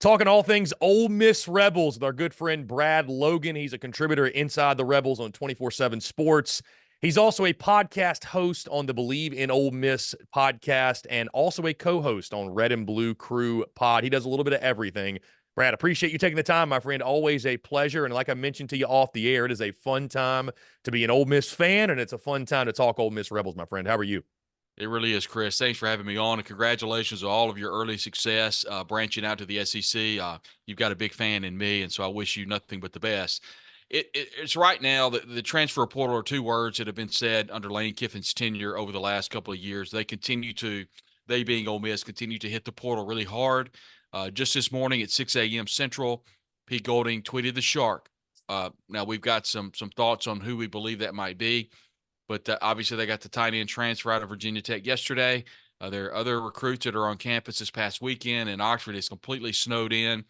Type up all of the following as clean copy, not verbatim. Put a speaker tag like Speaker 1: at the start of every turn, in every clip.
Speaker 1: Talking all things Ole Miss Rebels with our good friend Brad Logan. He's a contributor Inside the Rebels on 24/7 Sports. He's also a podcast host on the Believe in Ole Miss podcast and also a co-host on Red and Blue Crew Pod. He does a little bit of everything. Brad, appreciate you taking the time, my friend. Always a pleasure. And like I mentioned to you off the air, it is a fun time to be an Ole Miss fan, and it's a fun time to talk Ole Miss Rebels, my friend. How are you?
Speaker 2: It really is, Chris. Thanks for having me on, and congratulations on all of your early success branching out to the SEC. You've got a big fan in me, and so I wish you nothing but the best. It's right now the transfer portal are two words that have been said under Lane Kiffin's tenure over the last couple of years. They being Ole Miss, continue to hit the portal really hard. Just this morning at 6 a.m. Central, Pete Golding tweeted the Shark. Now we've got some thoughts on who we believe that might be. But obviously, they got the tight end transfer out of Virginia Tech yesterday. There are other recruits that are on campus this past weekend, and Oxford is completely snowed in.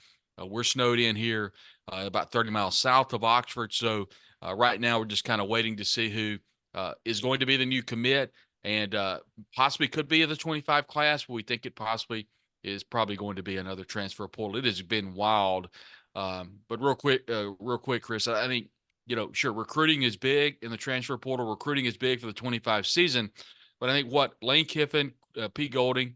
Speaker 2: We're snowed in here about 30 miles south of Oxford. So right now, we're just kind of waiting to see who is going to be the new commit and possibly could be in the 25 class. But we think it possibly is probably going to be another transfer portal. It has been wild. But real quick, Chris, I think sure, recruiting is big in the transfer portal. Recruiting is big for the 25 season. But I think what Lane Kiffin, Pete Golding,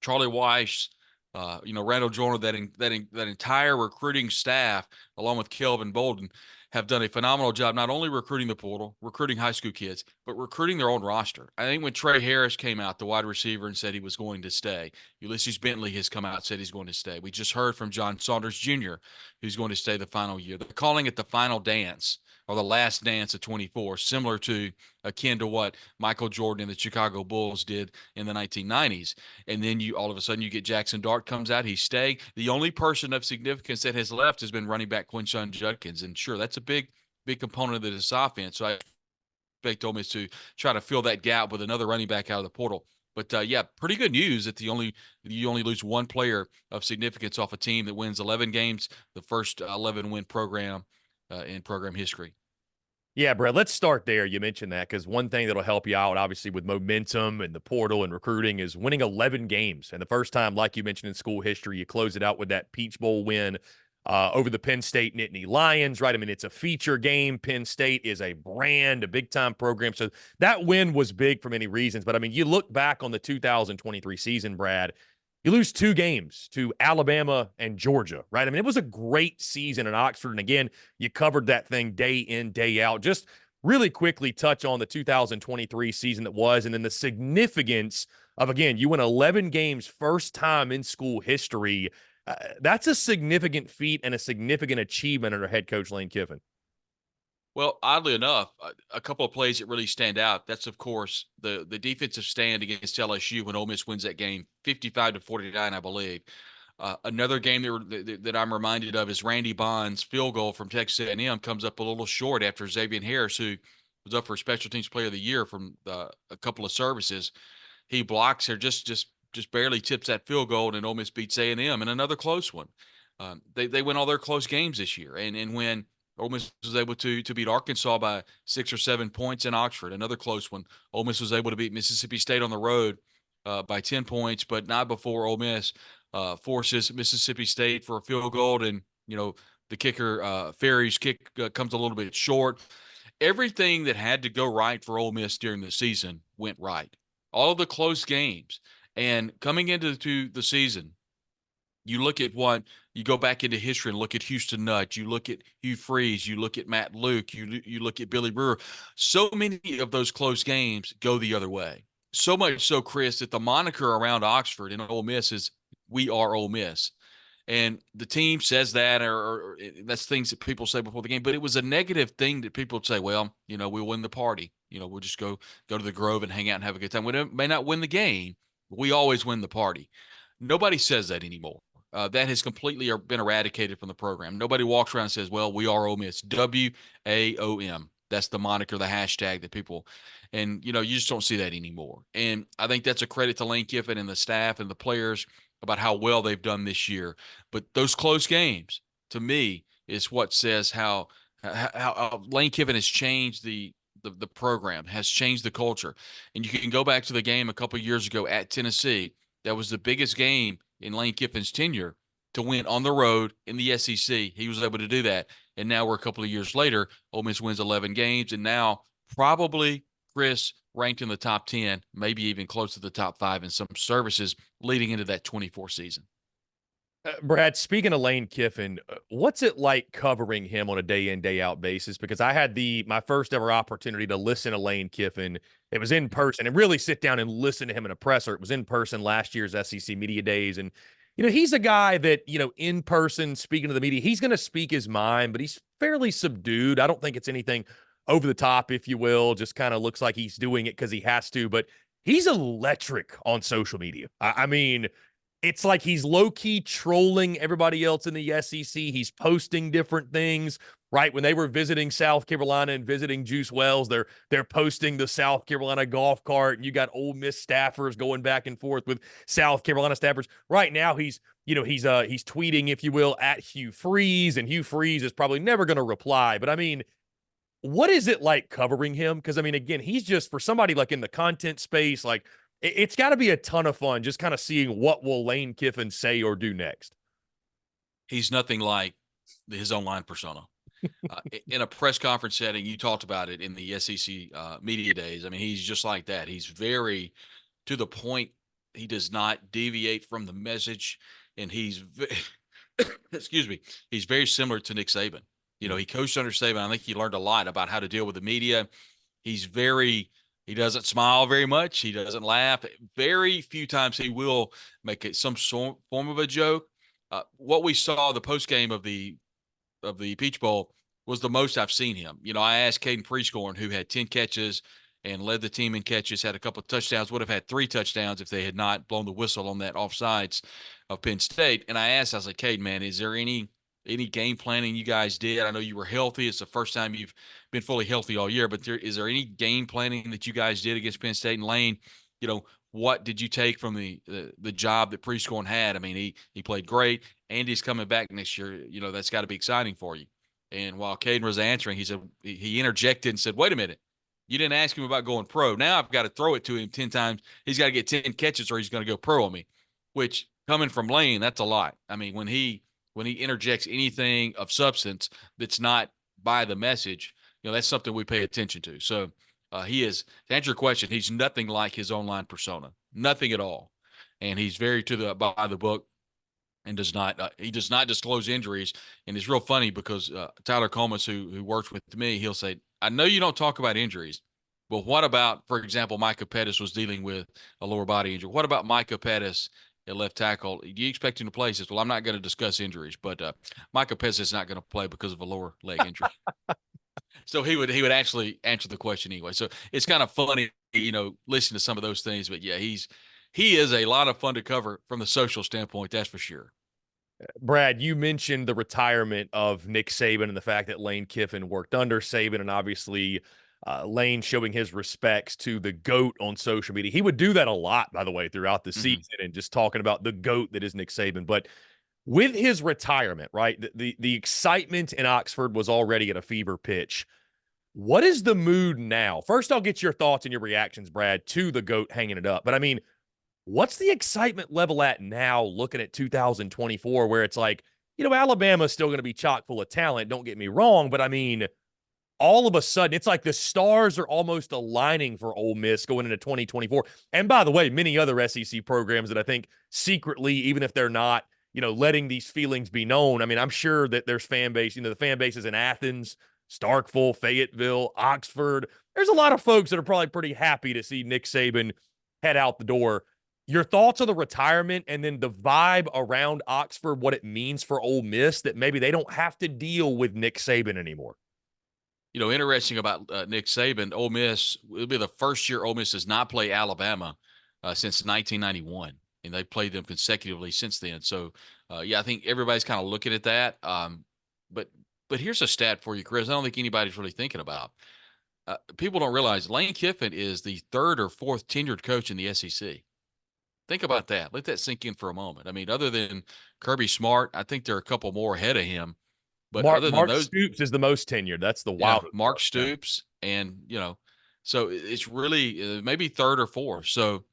Speaker 2: Charlie Weiss, Randall Joyner, that entire recruiting staff, along with Kelvin Bolden, have done a phenomenal job not only recruiting the portal, recruiting high school kids, but recruiting their own roster. I think when Trey Harris came out, the wide receiver, and said he was going to stay, Ulysses Bentley has come out and said he's going to stay. We just heard from John Saunders Jr., who's going to stay the final year. They're calling it the final dance or the last dance of 24, similar to akin to what Michael Jordan and the Chicago Bulls did in the 1990s. And then you all of a sudden you get Jackson Dart comes out, he's staying. The only person of significance that has left has been running back Quinshon Judkins. And sure, that's a big component of this offense. So I expect Ole Miss to try to fill that gap with another running back out of the portal. But yeah, pretty good news that you only lose one player of significance off a team that wins 11 games, the first 11 win program in program history.
Speaker 1: Yeah, Brett, let's start there. You mentioned that because one thing that'll help you out, obviously, with momentum and the portal and recruiting is winning 11 games. And the first time, like you mentioned in school history, you close it out with that Peach Bowl win over the Penn State Nittany Lions, right? I mean, it's a feature game. Penn State is a brand, a big-time program. So that win was big for many reasons. But, I mean, you look back on the 2023 season, Brad, you lose two games to Alabama and Georgia, right? I mean, it was a great season in Oxford. And again, you covered that thing day in, day out. Just really quickly touch on the 2023 season that was, and then the significance of, again, you win 11 games, first time in school history. That's a significant feat and a significant achievement under head coach Lane Kiffin.
Speaker 2: Well, oddly enough, a couple of plays that really stand out. That's of course the defensive stand against LSU when Ole Miss wins that game, 55-49, I believe. Another game that I'm reminded of is Randy Bond's field goal from Texas A&M comes up a little short after Xavier Harris, who was up for Special Teams Player of the Year from a couple of services. He blocks her, just barely tips that field goal, and Ole Miss beats A&M in another close one. They win all their close games this year, and when Ole Miss was able to beat Arkansas by 6 or 7 points in Oxford, another close one. Ole Miss was able to beat Mississippi State on the road by 10 points, but not before Ole Miss forces Mississippi State for a field goal, and the kicker Ferry's kick comes a little bit short. Everything that had to go right for Ole Miss during the season went right. All of the close games, and coming into the season, you look at what you go back into history and look at Houston Nutt, you look at Hugh Freeze, you look at Matt Luke, you look at Billy Brewer. So many of those close games go the other way. So much so, Chris, that the moniker around Oxford and Ole Miss is "We are Ole Miss," and the team says that, or that's things that people say before the game. But it was a negative thing that people would say, "Well, we'll win the party. We'll just go to the Grove and hang out and have a good time. We may not win the game, but we always win the party." Nobody says that anymore. That has completely been eradicated from the program. Nobody walks around and says, well, we are Ole Miss. WAOM. That's the moniker, the hashtag that people, and you just don't see that anymore. And I think that's a credit to Lane Kiffin and the staff and the players about how well they've done this year. But those close games, to me, is what says how Lane Kiffin has changed the program, has changed the culture. And you can go back to the game a couple of years ago at Tennessee. That was the biggest game in Lane Kiffin's tenure. to win on the road in the SEC. He was able to do that. And now we're a couple of years later. Ole Miss wins 11 games, and now probably Chris ranked in the top 10, maybe even close to the top 5 in some services leading into that 24 season.
Speaker 1: Brad, speaking of Lane Kiffin, what's it like covering him on a day in, day out basis? Because I had my first ever opportunity to listen to Lane Kiffin. It was in person and really sit down and listen to him in a presser. It was in person last year's SEC Media Days. And, he's a guy that, in person, speaking to the media, he's going to speak his mind, but he's fairly subdued. I don't think it's anything over the top, if you will. Just kind of looks like he's doing it because he has to, but he's electric on social media. I mean, it's like he's low-key trolling everybody else in the SEC. He's posting different things, right? When they were visiting South Carolina and visiting Juice Wells, they're posting the South Carolina golf cart, and you got Ole Miss staffers going back and forth with South Carolina staffers. Right now, he's tweeting, if you will, at Hugh Freeze, and Hugh Freeze is probably never going to reply. But I mean, what is it like covering him? Because I mean, again, he's just, for somebody like in the content space, like, it's got to be a ton of fun just kind of seeing what will Lane Kiffin say or do next.
Speaker 2: He's nothing like his online persona. In a press conference setting, you talked about it in the SEC media days. I mean, he's just like that. He's very to the point. He does not deviate from the message, and excuse me, he's very similar to Nick Saban. He coached under Saban. I think he learned a lot about how to deal with the media. He doesn't smile very much. He doesn't laugh. Very few times he will make it some form of a joke. What we saw the post game of the Peach Bowl was the most I've seen him. I asked Caden Prescorn, who had 10 catches and led the team in catches, had a couple of touchdowns, would have had 3 touchdowns if they had not blown the whistle on that offsides of Penn State. And I was like, Caden, man, is there any game planning you guys did? I know you were healthy. It's the first time you've been fully healthy all year, but is there any game planning that you guys did against Penn State? And Lane, what did you take from the job that Prescorn had? I mean, he played great. Andy's coming back next year. That's got to be exciting for you. And while Caden was answering, he interjected and said, wait a minute. You didn't ask him about going pro. Now I've got to throw it to him 10 times. He's got to get 10 catches or he's going to go pro on me, which coming from Lane, that's a lot. I mean, when he interjects anything of substance that's not by the message, that's something we pay attention to. So he is, to answer your question, he's nothing like his online persona, nothing at all. And he's very by the book and does not disclose injuries. And it's real funny because Tyler Comas, who works with me, he'll say, I know you don't talk about injuries, but what about, for example, Micah Pettis was dealing with a lower body injury. What about Micah Pettis at left tackle? Do you expect him to play? He says, well, I'm not going to discuss injuries, but Micah Pettis is not going to play because of a lower leg injury. So he would actually answer the question anyway. So it's kind of funny, listen to some of those things. But yeah, he is a lot of fun to cover from the social standpoint. That's for sure.
Speaker 1: Brad, you mentioned the retirement of Nick Saban and the fact that Lane Kiffin worked under Saban, and obviously Lane showing his respects to the GOAT on social media. He would do that a lot, by the way, throughout the season and just talking about the GOAT that is Nick Saban. But with his retirement, right, the excitement in Oxford was already at a fever pitch. What is the mood now? First, I'll get your thoughts and your reactions, Brad, to the GOAT hanging it up. But I mean, what's the excitement level at now looking at 2024 where it's like, Alabama's still going to be chock full of talent, don't get me wrong, but I mean, all of a sudden, it's like the stars are almost aligning for Ole Miss going into 2024. And by the way, many other SEC programs that I think secretly, even if they're not, letting these feelings be known, I mean, I'm sure that there's fan base, the fan bases in Athens, Starkville, Fayetteville, Oxford. There's a lot of folks that are probably pretty happy to see Nick Saban head out the door. Your thoughts on the retirement and then the vibe around Oxford, what it means for Ole Miss that maybe they don't have to deal with Nick Saban anymore.
Speaker 2: Interesting about Nick Saban, Ole Miss, it'll be the first year Ole Miss does not play Alabama since 1991, and they've played them consecutively since then. So, yeah, I think everybody's kind of looking at that. But here's a stat for you, Chris. I don't think anybody's really thinking about. People don't realize Lane Kiffin is the 3rd or 4th tenured coach in the SEC. Think about that. Let that sink in for a moment. I mean, other than Kirby Smart, I think there are a couple more ahead of him. But other than those,
Speaker 1: Stoops is the most tenured. That's the wild.
Speaker 2: Mark Stoops, and so it's really maybe 3rd or 4th. So,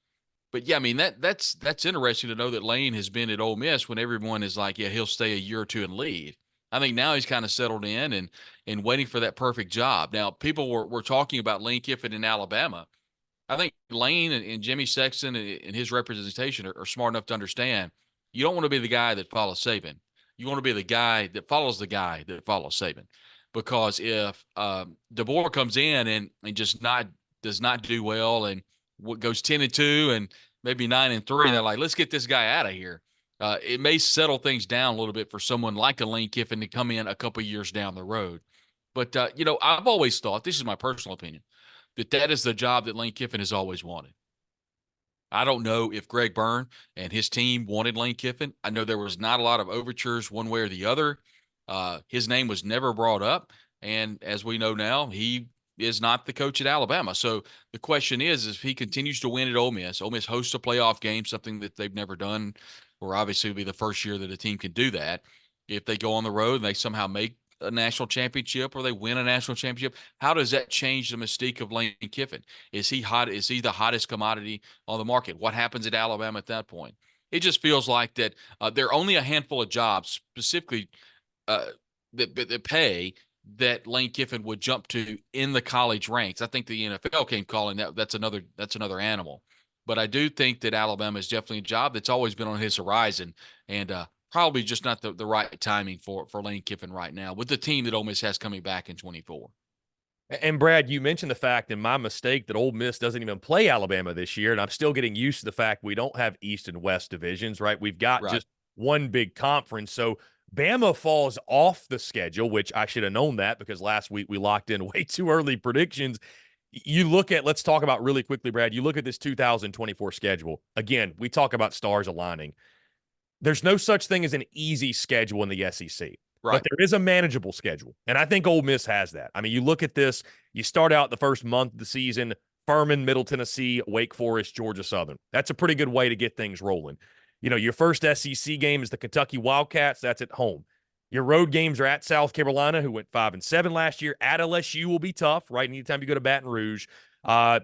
Speaker 2: But yeah, I mean that's interesting to know that Lane has been at Ole Miss when everyone is like, yeah, he'll stay a year or two and leave. I think now he's kind of settled in and waiting for that perfect job. Now, people were talking about Lane Kiffin in Alabama. I think Lane and Jimmy Sexton and his representation are smart enough to understand you don't want to be the guy that follows Sabin. You want to be the guy that follows the guy that follows Sabin. Because if DeBoer comes in and just not does not do well and goes 10-2 and maybe 9-3, they're like, let's get this guy out of here. It may settle things down a little bit for someone like a Lane Kiffin to come in a couple years down the road. But I've always thought, this is my personal opinion, that is the job that Lane Kiffin has always wanted. I don't know if Greg Byrne and his team wanted Lane Kiffin. I know there was not a lot of overtures one way or the other. His name was never brought up. And as we know now, he is not the coach at Alabama. So the question is if he continues to win at Ole Miss hosts a playoff game, something that they've never done, or obviously it'll be the first year that a team can do that. If they go on the road and they somehow make a national championship or they win a national championship, how does that change the mystique of Lane Kiffin? Is he hot? Is he the hottest commodity on the market? What happens at Alabama at that point? It just feels like that there are only a handful of jobs specifically uh, that pay that Lane Kiffin would jump to in the college ranks. I think the NFL came calling that's another animal. But I do think that Alabama is definitely a job that's always been on his horizon, and probably just not the right timing for Lane Kiffin right now with the team that Ole Miss has coming back in 24.
Speaker 1: And Brad, you mentioned the fact, and my mistake, that Ole Miss doesn't even play Alabama this year, and I'm still getting used to the fact we don't have East and West divisions, right? We've got
Speaker 2: Right.
Speaker 1: just one big conference. So Bama falls off the schedule, which I should have known that because last week we locked in way too early predictions. You look at, let's talk about really quickly, Brad. You look at this 2024 schedule. Again, we talk about stars aligning. There's no such thing as an easy schedule in the SEC, but
Speaker 2: Right.
Speaker 1: there is a manageable schedule. And I think Ole Miss has that. I mean, you look at this, you start out the first month of the season, Furman, Middle Tennessee, Wake Forest, Georgia Southern. That's a pretty good way to get things rolling. You know, your first SEC game is the Kentucky Wildcats. That's at home. Your road games are at South Carolina, who went 5-7 last year. At LSU will be tough, right? Anytime you go to Baton Rouge.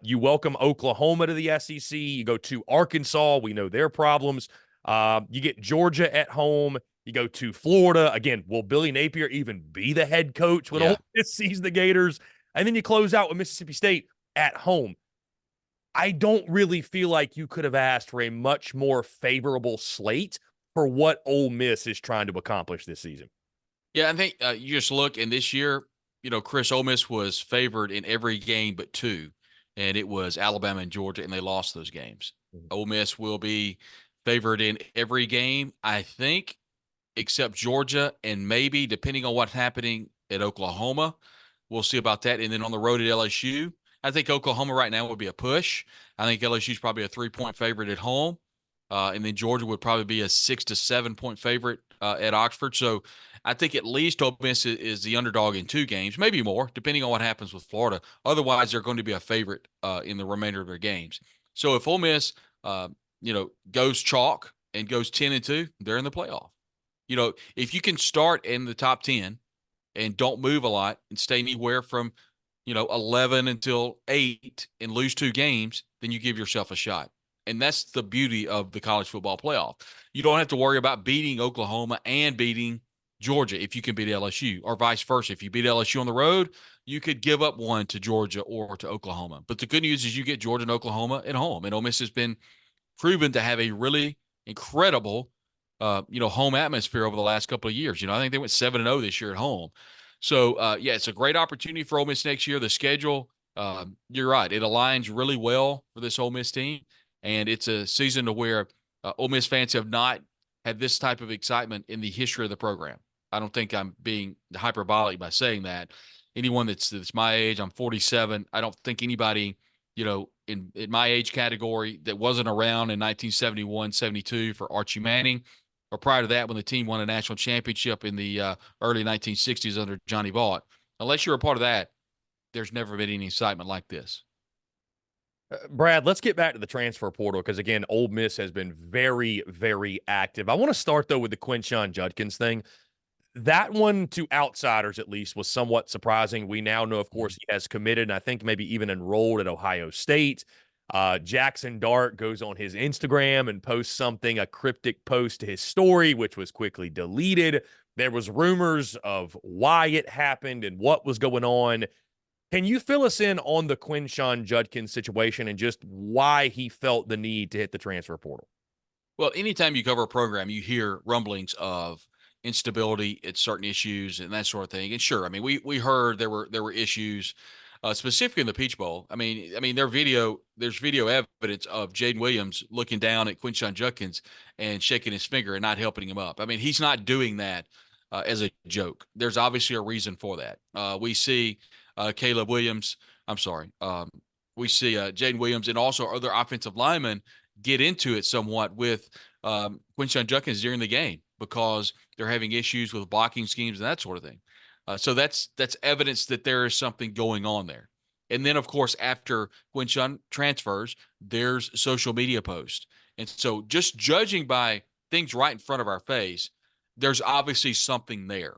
Speaker 1: You welcome Oklahoma to the SEC. You go to Arkansas. We know their problems. You get Georgia at home. You go to Florida. Again, will Billy Napier even be the head coach when Ole
Speaker 2: Yeah.
Speaker 1: Miss sees the Gators? And then you close out with Mississippi State at home. I don't really feel like you could have asked for a much more favorable slate for what Ole Miss is trying to accomplish this season.
Speaker 2: Yeah, I think you just look, and this year, Chris, Ole Miss was favored in every game but two, and it was Alabama and Georgia, and they lost those games.
Speaker 1: Mhm.
Speaker 2: Ole Miss will be favored in every game, I think, except Georgia, and maybe depending on what's happening at Oklahoma, we'll see about that. And then on the road at LSU, I think Oklahoma right now would be a push. I think LSU is probably a 3-point favorite at home, and then Georgia would probably be a 6 to 7 point favorite at Oxford. So I think at least Ole Miss is the underdog in 2 games, maybe more, depending on what happens with Florida. Otherwise, they're going to be a favorite in the remainder of their games. So if Ole Miss, goes chalk and goes 10-2, they're in the playoff. If you can start in the top 10 and don't move a lot and stay anywhere from, 11 until 8 and lose 2 games, then you give yourself a shot. And that's the beauty of the college football playoff. You don't have to worry about beating Oklahoma and beating Georgia if you can beat LSU, or vice versa. If you beat LSU on the road, you could give up one to Georgia or to Oklahoma. But the good news is you get Georgia and Oklahoma at home. And Ole Miss has been proven to have a really incredible home atmosphere over the last couple of years. I think they went 7-0 this year at home. So, it's a great opportunity for Ole Miss next year. The schedule, you're right, it aligns really well for this Ole Miss team, and it's a season to where Ole Miss fans have not had this type of excitement in the history of the program. I don't think I'm being hyperbolic by saying that. Anyone that's my age, I'm 47. I don't think anybody in my age category that wasn't around in 1971, 72 for Archie Manning, or prior to that when the team won a national championship in the early 1960s under Johnny Vaught. Unless you're a part of that, there's never been any excitement like this.
Speaker 1: Brad, let's get back to the transfer portal because, again, Ole Miss has been very, very active. I want to start, though, with the Quinshon Judkins thing. That one, to outsiders at least, was somewhat surprising. We now know, of course, he has committed and I think maybe even enrolled at Ohio State. Jackson Dart goes on his Instagram and posts something, a cryptic post to his story, which was quickly deleted. There was rumors of why it happened and what was going on. Can you fill us in on the Quinshon Judkins situation and just why he felt the need to hit the transfer portal?
Speaker 2: Well, anytime you cover a program, you hear rumblings of instability at certain issues and that sort of thing. And sure, I mean, we heard there were issues, specifically in the Peach Bowl. I mean, there's video evidence of Jaden Williams looking down at Quinshon Judkins and shaking his finger and not helping him up. I mean, he's not doing that as a joke. There's obviously a reason for that. We see Caleb Williams. I'm sorry. We see Jaden Williams and also other offensive linemen get into it somewhat with Quinshon Judkins during the game because they're having issues with blocking schemes and that sort of thing. So that's evidence that there is something going on there. And then, of course, after Quinshon transfers, there's social media posts. And so just judging by things right in front of our face, there's obviously something there.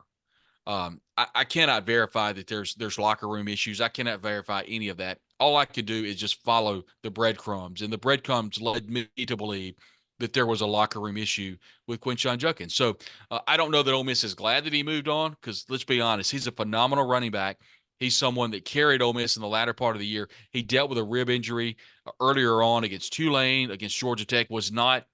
Speaker 2: I cannot verify that there's locker room issues. I cannot verify any of that. All I could do is just follow the breadcrumbs, and the breadcrumbs led me to believe that there was a locker room issue with Quinshon Judkins. So I don't know that Ole Miss is glad that he moved on because let's be honest, he's a phenomenal running back. He's someone that carried Ole Miss in the latter part of the year. He dealt with a rib injury earlier on against Tulane, against Georgia Tech, was not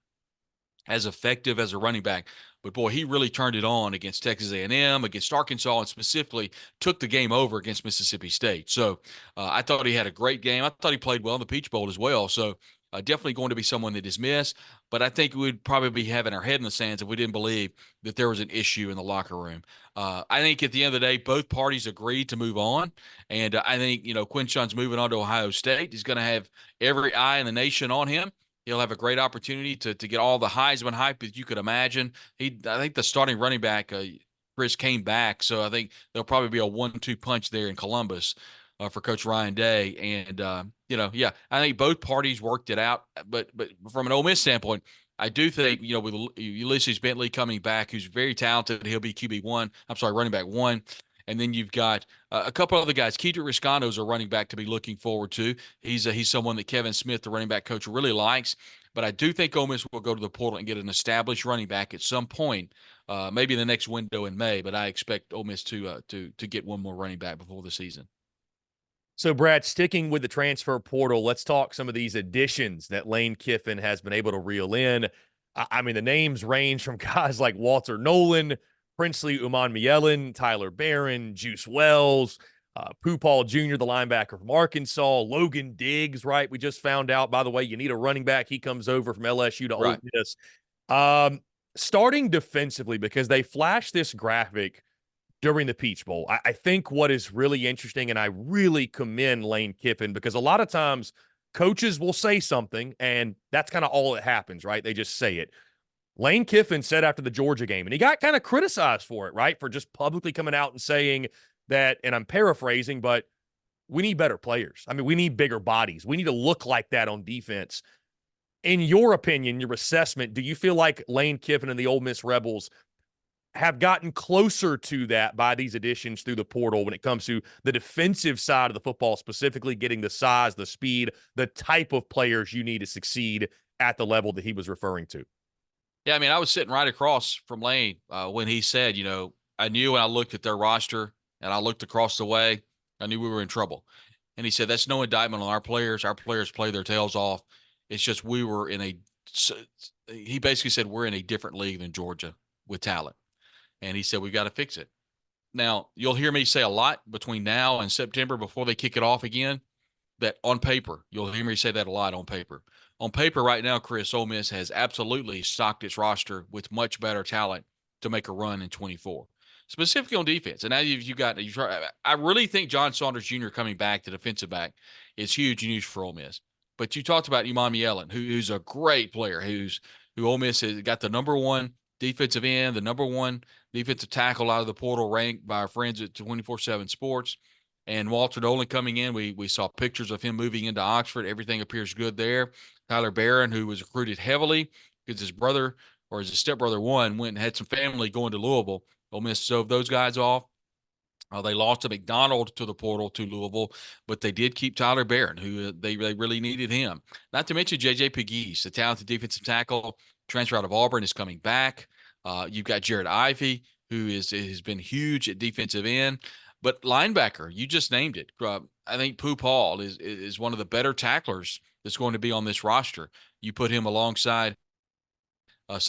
Speaker 2: as effective as a running back. But boy, he really turned it on against Texas A&M, against Arkansas, and specifically took the game over against Mississippi State. So I thought he had a great game. I thought he played well in the Peach Bowl as well. So definitely going to be someone that is missed. But I think we'd probably be having our head in the sands if we didn't believe that there was an issue in the locker room. I think at the end of the day, both parties agreed to move on. And I think, Quinshon's moving on to Ohio State. He's going to have every eye in the nation on him. He'll have a great opportunity to get all the Heisman hype that you could imagine. I think the starting running back, Chris, came back, so I think there'll probably be a 1-2 punch there in Columbus for Coach Ryan Day. And yeah, I think both parties worked it out. But from an Ole Miss standpoint, I do think with Ulysses Bentley coming back, who's very talented, he'll be QB1. I'm sorry, running back one. And then you've got a couple other guys. Kedrick Riscondo is a running back to be looking forward to. He's someone that Kevin Smith, the running back coach, really likes. But I do think Ole Miss will go to the portal and get an established running back at some point, maybe in the next window in May. But I expect Ole Miss to get one more running back before the season.
Speaker 1: So, Brad, sticking with the transfer portal, let's talk some of these additions that Lane Kiffin has been able to reel in. I mean, the names range from guys like Walter Nolan, Princely Uman Tyler Barron, Juice Wells, Pooh Paul Jr., the linebacker from Arkansas, Logan Diggs, right? We just found out, by the way, you need a running back. He comes over from LSU to Ole Miss. Starting defensively, because they flashed this graphic during the Peach Bowl. I think what is really interesting, and I really commend Lane Kiffin, because a lot of times coaches will say something, and that's kind of all that happens, right? They just say it. Lane Kiffin said after the Georgia game, and he got kind of criticized for it, right? For just publicly coming out and saying that, and I'm paraphrasing, but we need better players. I mean, we need bigger bodies. We need to look like that on defense. In your opinion, your assessment, do you feel like Lane Kiffin and the Ole Miss Rebels have gotten closer to that by these additions through the portal when it comes to the defensive side of the football, specifically getting the size, the speed, the type of players you need to succeed at the level that he was referring to?
Speaker 2: Yeah, I mean, I was sitting right across from Lane when he said, I knew when I looked at their roster and I looked across the way, I knew we were in trouble. And he said, that's no indictment on our players. Our players play their tails off. It's just we were he basically said, we're in a different league than Georgia with talent. And he said, we've got to fix it. Now, you'll hear me say a lot between now and September before they kick it off again, that on paper, you'll hear me say that a lot on paper. On paper right now, Chris, Ole Miss has absolutely stocked its roster with much better talent to make a run in 24, specifically on defense. And now I really think John Saunders Jr. coming back to defensive back is huge news for Ole Miss. But you talked about Uman who's a great player, who Ole Miss has got the number one defensive end, the number one defensive tackle out of the portal ranked by our friends at 24/7 Sports. And Walter Nolan coming in, we saw pictures of him moving into Oxford. Everything appears good there. Tyler Barron, who was recruited heavily because his brother or his stepbrother went and had some family going to Louisville. Ole Miss drove those guys off. They lost to McDonald to the portal to Louisville, but they did keep Tyler Barron, who they really needed him. Not to mention J.J. Pegues, the talented defensive tackle, transfer out of Auburn, is coming back. You've got Jared Ivey, who has been huge at defensive end. But linebacker, you just named it. I think Pooh Paul is one of the better tacklers that's going to be on this roster. You put him alongside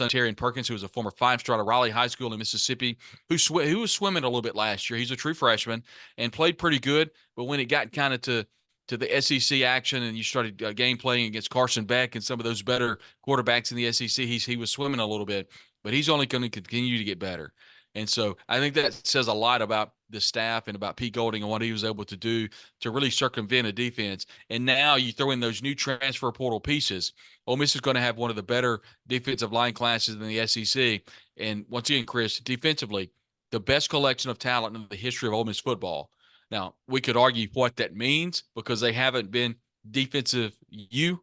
Speaker 2: Terry Perkins, who was a former five-star at Raleigh High School in Mississippi, who was swimming a little bit last year. He's a true freshman and played pretty good, but when it got kind of to the SEC action and you started game playing against Carson Beck and some of those better quarterbacks in the SEC, he was swimming a little bit, but he's only going to continue to get better. And so I think that says a lot about the staff and about Pete Golding and what he was able to do to really circumvent a defense. And now you throw in those new transfer portal pieces. Ole Miss is going to have one of the better defensive line classes in the SEC. And once again, Chris, defensively, the best collection of talent in the history of Ole Miss football. Now, we could argue what that means because they haven't been defensive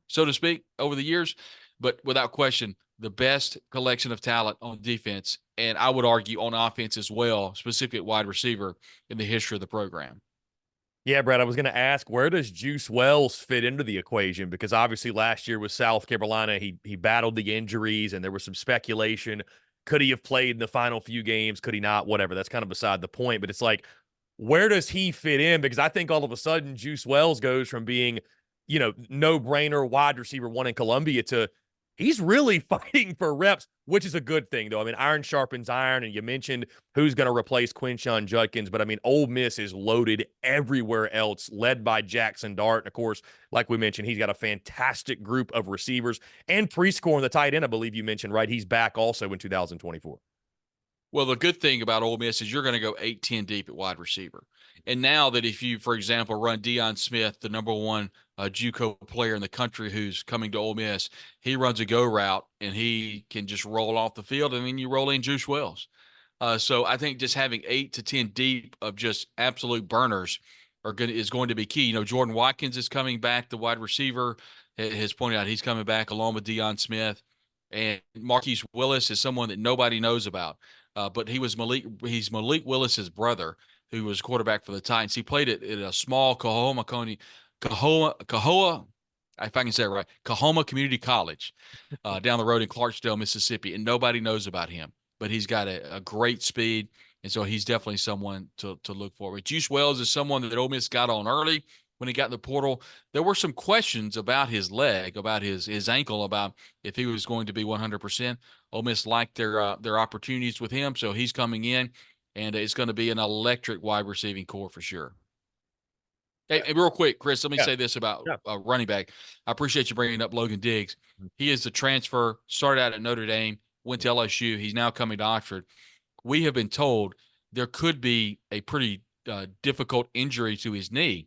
Speaker 2: so to speak, over the years. But without question, the best collection of talent on defense, and I would argue on offense as well, specifically at wide receiver in the history of the program.
Speaker 1: Yeah, Brad, I was going to ask, where does Juice Wells fit into the equation? Because obviously last year with South Carolina, he battled the injuries, and there was some speculation. Could he have played in the final few games? Could he not? Whatever. That's kind of beside the point. But it's like, where does he fit in? Because I think all of a sudden Juice Wells goes from being, no-brainer wide receiver one in Columbia to he's really fighting for reps, which is a good thing, though. I mean, iron sharpens iron, and you mentioned who's going to replace Quinshon Judkins, but I mean, Ole Miss is loaded everywhere else, led by Jackson Dart. And of course, like we mentioned, he's got a fantastic group of receivers and Prescore on the tight end, I believe you mentioned, right? He's back also in 2024.
Speaker 2: Well, the good thing about Ole Miss is you're going to go 8-10 deep at wide receiver. And now that if you, for example, run Deion Smith, the number one JUCO player in the country who's coming to Ole Miss, he runs a go route and he can just roll off the field, and then you roll in Juice Wells. So I think just having 8 to 10 deep of just absolute burners is going to be key. Jordan Watkins is coming back, the wide receiver has pointed out he's coming back along with Deion Smith. And Marquise Willis is someone that nobody knows about. But he's Malik Willis's brother, who was quarterback for the Titans. He played at a small Kahoma, if I can say it right, Kahoma Community College down the road in Clarksdale, Mississippi, and nobody knows about him. But he's got a great speed, and so he's definitely someone to look for. But Juice Wells is someone that Ole Miss got on early when he got in the portal. There were some questions about his leg, about his ankle, about if he was going to be 100%. Ole Miss liked their opportunities with him, so he's coming in, and it's going to be an electric wide receiving core for sure. Hey, real quick, Chris, let me say this about running back. I appreciate you bringing up Logan Diggs. He is the transfer, started out at Notre Dame, went to LSU. He's now coming to Oxford. We have been told there could be a pretty difficult injury to his knee.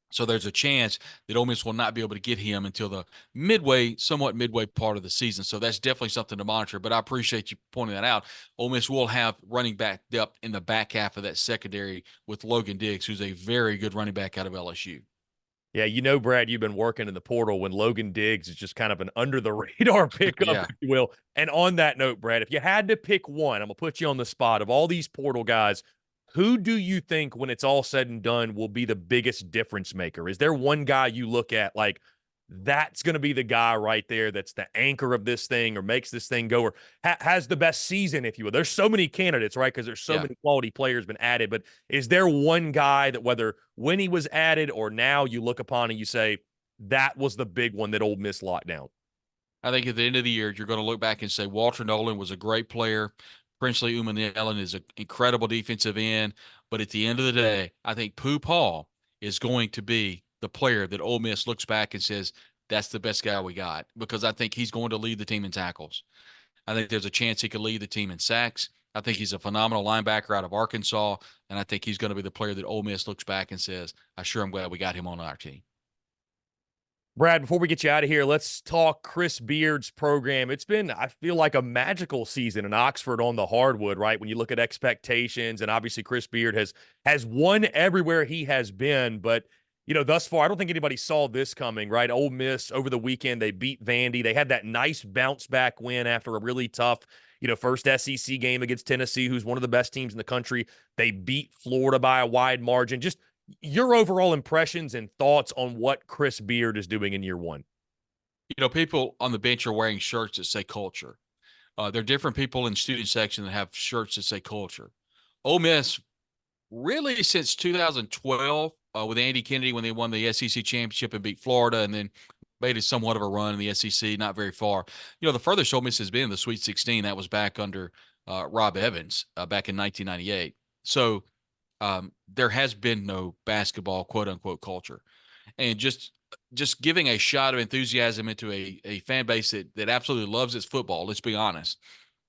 Speaker 2: So there's a chance that Ole Miss will not be able to get him until the somewhat midway part of the season. So that's definitely something to monitor. But I appreciate you pointing that out. Ole Miss will have running back depth in the back half of that secondary with Logan Diggs, who's a very good running back out of LSU.
Speaker 1: Yeah, Brad, you've been working in the portal when Logan Diggs is just kind of an under-the-radar pickup,
Speaker 2: Yeah.
Speaker 1: if you will. And on that note, Brad, if you had to pick one, I'm going to put you on the spot. Of all these portal guys, who do you think, when it's all said and done, will be the biggest difference maker? Is there one guy you look at like, that's going to be the guy right there that's the anchor of this thing or makes this thing go or has the best season, if you will? There's so many candidates, right? Because there's so many quality players been added. But is there one guy that, whether when he was added or now, you look upon and you say, that was the big one that Ole Miss locked down?
Speaker 2: I think at the end of the year, you're going to look back and say Walter Nolan was a great player. Princely Umanellan is an incredible defensive end. But at the end of the day, I think Pooh Paul is going to be the player that Ole Miss looks back and says, that's the best guy we got, because I think he's going to lead the team in tackles. I think there's a chance he could lead the team in sacks. I think he's a phenomenal linebacker out of Arkansas, and I think he's going to be the player that Ole Miss looks back and says, I sure am glad we got him on our team.
Speaker 1: Brad, before we get you out of here, let's talk Chris Beard's program. It's been, I feel like, a magical season in Oxford on the hardwood, right? When you look at expectations, and obviously Chris Beard has won everywhere he has been, but thus far, I don't think anybody saw this coming, right? Ole Miss over the weekend, they beat Vandy. They had that nice bounce back win after a really tough First SEC game against Tennessee, who's one of the best teams in the country. They beat Florida by a wide margin. Just your overall impressions and thoughts on what Chris Beard is doing in year one.
Speaker 2: People on the bench are wearing shirts that say culture. There are different people in student section that have shirts that say culture. Ole Miss, really since 2012, with Andy Kennedy when they won the SEC championship and beat Florida, and then made it somewhat of a run in the SEC, not very far. The furthest Ole Miss has been in the Sweet 16. That was back under Rob Evans back in 1998. So there has been no basketball quote unquote culture, and just giving a shot of enthusiasm into a fan base that absolutely loves its football. Let's be honest,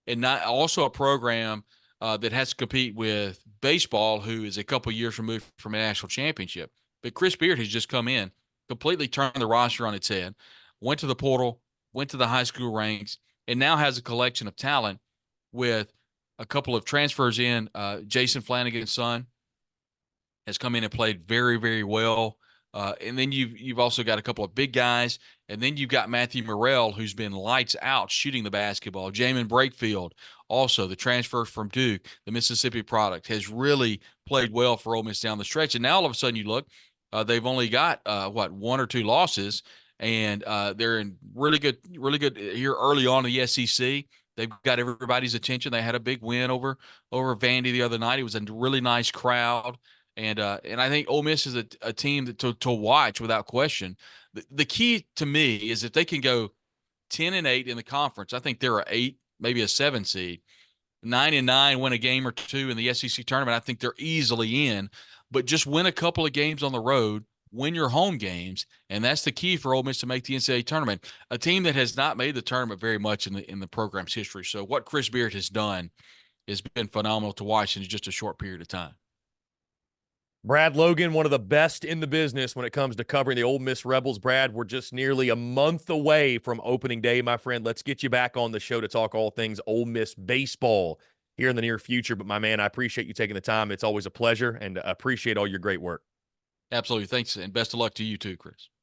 Speaker 2: and not also a program that has to compete with baseball, who is a couple years removed from a national championship. But Chris Beard has just come in, completely turned the roster on its head, went to the portal, went to the high school ranks, and now has a collection of talent with a couple of transfers in. Jason Flanagan's son has come in and played very, very well. And then you've also got a couple of big guys, and then you've got Matthew Morrell, who's been lights out shooting the basketball. Jamin Brakefield, also the transfer from Duke, the Mississippi product, has really played well for Ole Miss down the stretch. And now all of a sudden you look, they've only got one or two losses, and they're in really good here early on in the SEC. They've got everybody's attention. They had a big win over Vandy the other night. It was a really nice crowd. And I think Ole Miss is a team to watch without question. The key to me is if they can go 10-8 in the conference. I think they're a 8, maybe a 7 seed. 9-9, win a game or two in the SEC tournament. I think they're easily in. But just win a couple of games on the road, win your home games, and that's the key for Ole Miss to make the NCAA tournament. A team that has not made the tournament very much in the program's history. So what Chris Beard has done has been phenomenal to watch in just a short period of time.
Speaker 1: Brad Logan, one of the best in the business when it comes to covering the Ole Miss Rebels. Brad, we're just nearly a month away from opening day, my friend. Let's get you back on the show to talk all things Ole Miss baseball here in the near future. But, my man, I appreciate you taking the time. It's always a pleasure, and appreciate all your great work.
Speaker 2: Absolutely. Thanks, and best of luck to you too, Chris.